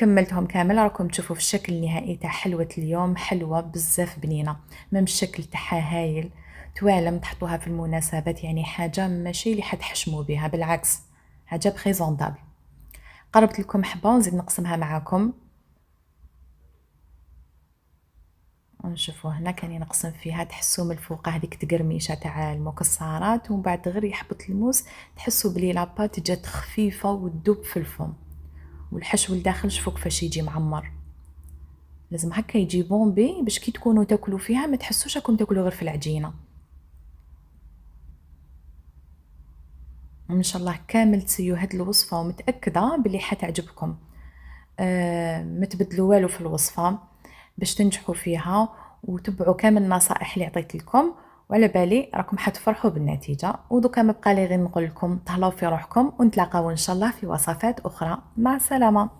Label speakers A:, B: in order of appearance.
A: كملتهم كامل. راكم تشوفوا في الشكل النهائي تاع حلوة اليوم، حلوة بزاف بنينة، ميم الشكل تاعها هايل، توالم تحطوها في المناسبات، يعني حاجة ماشي اللي حتحشموا بها، بالعكس حاجة بريزونطابل. قربت لكم حبة ونزيد نقسمها معاكم. ونشوفوا هنا كاني نقسم فيها، تحسوا من الفوق هذيك تقرميشه تاع المكسرات، ومن بعد غير يحبط الموس تحسوا بلي لاباط جات خفيفه وتذوب في الفم، والحشو لداخل شوفوا كيفاش يجي معمر. لازم هكا يجي بومبي باش كي تكونوا تاكلوا فيها ما تحسوش راكم تاكلوا غير في العجينه. ان شاء الله كامل تسيو هاد الوصفه ومتاكده بلي حتعجبكم. ما تبدلوا والو في الوصفه باش تنجحوا فيها، وتبعوا كامل النصائح اللي عطيت لكم، وعلى بالي راكم حتفرحوا بالنتيجه. ودوكا ما بقى لي غير نقول لكم تهلاو في روحكم، ونتلاقاو ان شاء الله في وصفات اخرى. مع السلامه.